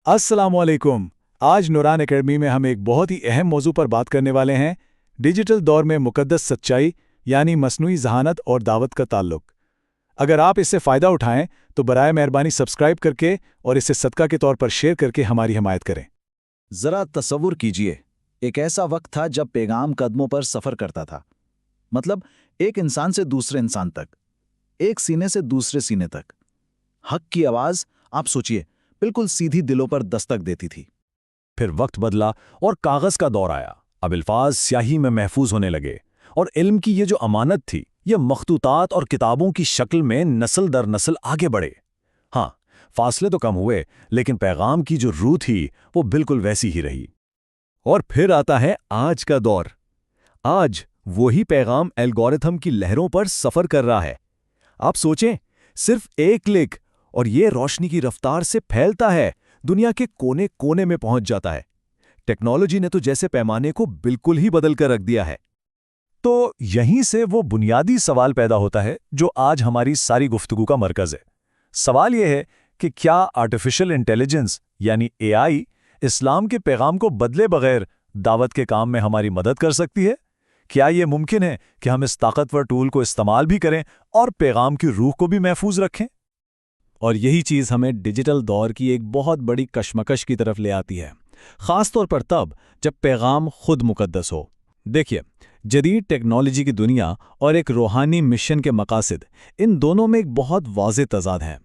अस्सलाम वालेकुम। आज नूरान एकेडमी में हम एक बहुत ही अहम मौजू पर बात करने वाले हैं, डिजिटल दौर में मुकद्दस सच्चाई यानी मसनूई ज़हानत और दावत का ताल्लुक। अगर आप इससे फ़ायदा उठाएं तो बराए मेहरबानी सब्सक्राइब करके और इसे सदका के तौर पर शेयर करके हमारी हिमायत करें। जरा तसव्वुर कीजिए, एक ऐसा वक्त था जब पैगाम कदमों पर सफर करता था। मतलब एक इंसान से दूसरे इंसान तक, एक सीने से दूसरे सीने तक। हक की आवाज, आप सोचिए, बिल्कुल सीधी दिलों पर दस्तक देती थी। फिर वक्त बदला और कागज का दौर आया। अब अल्फाज स्याही में महफूज होने लगे और इल्म की ये जो अमानत थी, ये मखतूतात और किताबों की शक्ल में नस्ल दर नस्ल आगे बढ़े। हाँ, फासले तो कम हुए, लेकिन पैगाम की जो रूह थी वो बिल्कुल वैसी ही रही। और फिर आता है आज का दौर। आज वही पैगाम एल्गोरिथम की लहरों पर सफर कर रहा है। आप सोचें, सिर्फ एक क्लिक और ये रोशनी की रफ्तार से फैलता है, दुनिया के कोने कोने में पहुंच जाता है। टेक्नोलॉजी ने तो जैसे पैमाने को बिल्कुल ही बदल कर रख दिया है। तो यहीं से वो बुनियादी सवाल पैदा होता है जो आज हमारी सारी गुफ्तगू का मरकज है। सवाल यह है कि क्या आर्टिफिशियल इंटेलिजेंस यानी एआई इस्लाम के पैगाम को बदले बगैर दावत के काम में हमारी मदद कर सकती है? क्या यह मुमकिन है कि हम इस ताकतवर टूल को इस्तेमाल भी करें और पैगाम की रूह को भी महफूज रखें? और यही चीज़ हमें डिजिटल दौर की एक बहुत बड़ी कशमकश की तरफ ले आती है, ख़ास तौर पर तब जब पैगाम खुद मुकद्दस हो। देखिए, जदीद टेक्नोलॉजी की दुनिया और एक रूहानी मिशन के मकासद, इन दोनों में एक बहुत वाज़ेह तज़ाद है।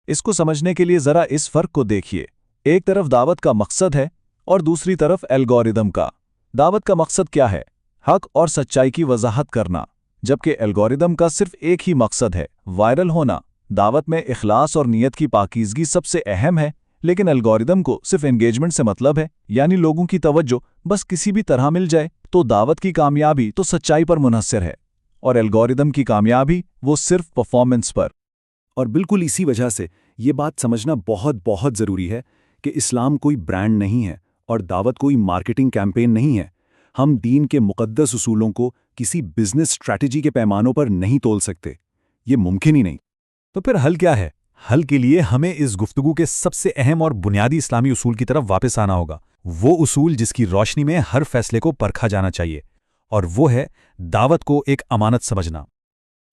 इसको समझने के लिए ज़रा इस फ़र्क को देखिए। एक तरफ दावत का मकसद है और दूसरी तरफ एल्गोरिदम का। दावत का मकसद क्या है? हक और सच्चाई की वजाहत करना, जबकि एल्गोरिदम का सिर्फ एक ही मकसद है, वायरल होना। दावत में इखलास और नीयत की पाकीज़गी सबसे अहम है, लेकिन एल्गोरिदम को सिर्फ एंगेजमेंट से मतलब है, यानी लोगों की तवज्जो बस किसी भी तरह मिल जाए। तो दावत की कामयाबी तो सच्चाई पर मुनहसर है और एल्गोरिदम की कामयाबी वो सिर्फ परफॉर्मेंस पर। और बिल्कुल इसी वजह से ये बात समझना बहुत बहुत ज़रूरी है कि इस्लाम कोई ब्रांड नहीं है और दावत कोई मार्केटिंग कैंपेन नहीं है। हम दीन के मुक़द्दस उसूलों को किसी बिजनेस स्ट्रैटेजी के पैमानों पर नहीं तोल सकते। ये मुमकिन ही नहीं। तो फिर हल क्या है? हल के लिए हमें इस गुफ्तगू के सबसे अहम और बुनियादी इस्लामी उसूल की तरफ वापस आना होगा। वो उसूल जिसकी रोशनी में हर फैसले को परखा जाना चाहिए, और वो है दावत को एक अमानत समझना।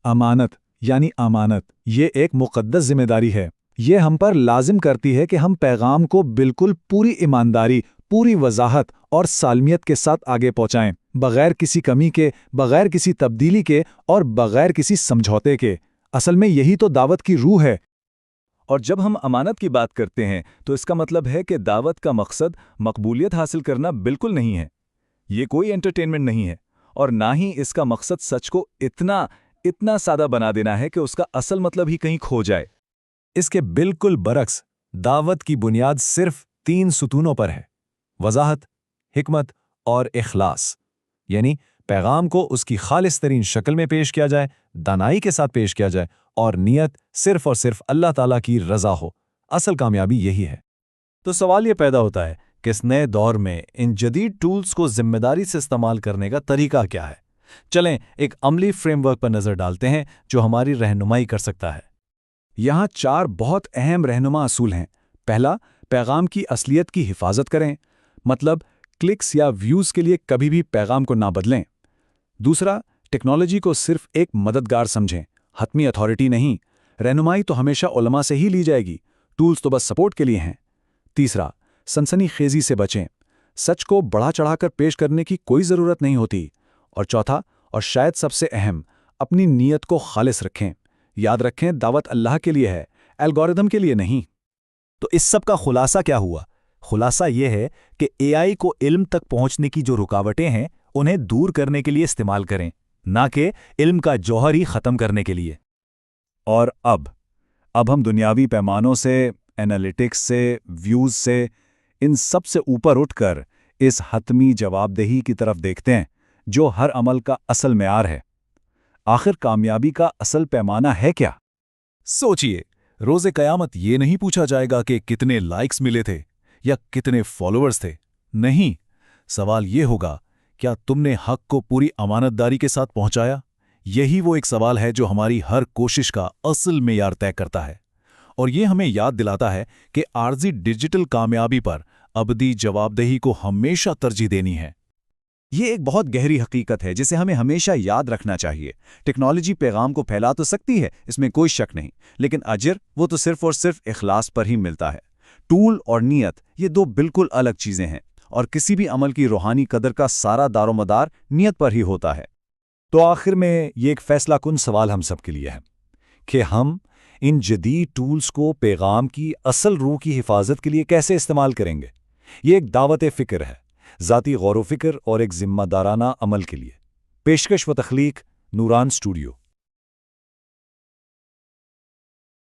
अमानत यानी अमानत, ये एक मुक़द्दस जिम्मेदारी है। ये हम पर लाजिम करती है कि हम पैगाम को बिल्कुल पूरी ईमानदारी, पूरी वजाहत और सालमियत के साथ आगे पहुंचाएं, बगैर किसी कमी के, बगैर किसी तब्दीली के और बगैर किसी समझौते के। असल में यही तो दावत की रूह है। और जब हम अमानत की बात करते हैं तो इसका मतलब है कि दावत का मकसद मकबूलियत हासिल करना बिल्कुल नहीं है। ये कोई एंटरटेनमेंट नहीं है, और ना ही इसका मकसद सच को इतना सादा बना देना है कि उसका असल मतलब ही कहीं खो जाए। इसके बिल्कुल बरक्स, दावत की बुनियाद सिर्फ 3 सुतूनों पर है: वजाहत, हिकमत और इखलास। यानी पैगाम को उसकी खालिस तरीन शक्ल में पेश किया जाए, दानाई के साथ पेश किया जाए, और नियत सिर्फ और सिर्फ अल्लाह ताला की रज़ा हो। असल कामयाबी यही है। तो सवाल ये पैदा होता है कि इस नए दौर में इन जदीद टूल्स को जिम्मेदारी से इस्तेमाल करने का तरीका क्या है? चलें एक अमली फ्रेमवर्क पर नज़र डालते हैं जो हमारी रहनुमाई कर सकता है। यहाँ 4 बहुत अहम रहनुमा असूल हैं। पहला, पैगाम की असलियत की हिफाजत करें, मतलब क्लिक्स या व्यूज़ के लिए कभी भी पैगाम को ना बदलें। दूसरा, टेक्नोलॉजी को सिर्फ एक मददगार समझें, हतमी अथॉरिटी नहीं। रहनुमाई तो हमेशा उलमा से ही ली जाएगी, टूल्स तो बस सपोर्ट के लिए हैं। तीसरा, सनसनीखेज़ी से बचें, सच को बढ़ा चढ़ाकर पेश करने की कोई ज़रूरत नहीं होती। और चौथा, और शायद सबसे अहम, अपनी नीयत को खालिस रखें। याद रखें, दावत अल्लाह के लिए है, एल्गोरिदम के लिए नहीं। तो इस सब का खुलासा क्या हुआ? खुलासा यह है कि एआई को इल्म तक पहुंचने की जो रुकावटें हैं, उन्हें दूर करने के लिए इस्तेमाल करें, ना कि इल्म का जौहर ही ख़त्म करने के लिए। और अब हम दुनियावी पैमानों से, एनालिटिक्स से, व्यूज़ से, इन सब से ऊपर उठकर इस हतमी जवाबदेही की तरफ देखते हैं जो हर अमल का असल मेयार है। आखिर कामयाबी का असल पैमाना है क्या? सोचिए, रोज़े क़यामत ये नहीं पूछा जाएगा कि कितने लाइक्स मिले थे या कितने फॉलोअर्स थे। नहीं, सवाल ये होगा, क्या तुमने हक को पूरी अमानतदारी के साथ पहुंचाया? यही वो एक सवाल है जो हमारी हर कोशिश का असल मेयार तय करता है। اور یہ ہمیں یاد دلاتا ہے کہ عارضی ڈیجیٹل کامیابی پر ابدی جواب دہی کو ہمیشہ ترجیح دینی ہے۔ یہ ایک بہت گہری حقیقت ہے جسے ہمیں ہمیشہ یاد رکھنا چاہیے۔ ٹیکنالوجی پیغام کو پھیلا تو سکتی ہے، اس میں کوئی شک نہیں، لیکن اجر وہ تو صرف اور صرف اخلاص پر ہی ملتا ہے۔ ٹول اور نیت یہ دو بالکل الگ چیزیں ہیں، اور کسی بھی عمل کی روحانی قدر کا سارا دار و مدار نیت پر ہی ہوتا ہے۔ تو آخر میں یہ ایک فیصلہ کن سوال ہم سب کے لیے ہے کہ ہم ان جدید ٹولز کو پیغام کی اصل روح کی حفاظت کے لیے کیسے استعمال کریں گے۔ یہ ایک دعوت فکر ہے، ذاتی غور و فکر اور ایک ذمہ دارانہ عمل کے لیے۔ پیشکش و تخلیق نوران اسٹوڈیو۔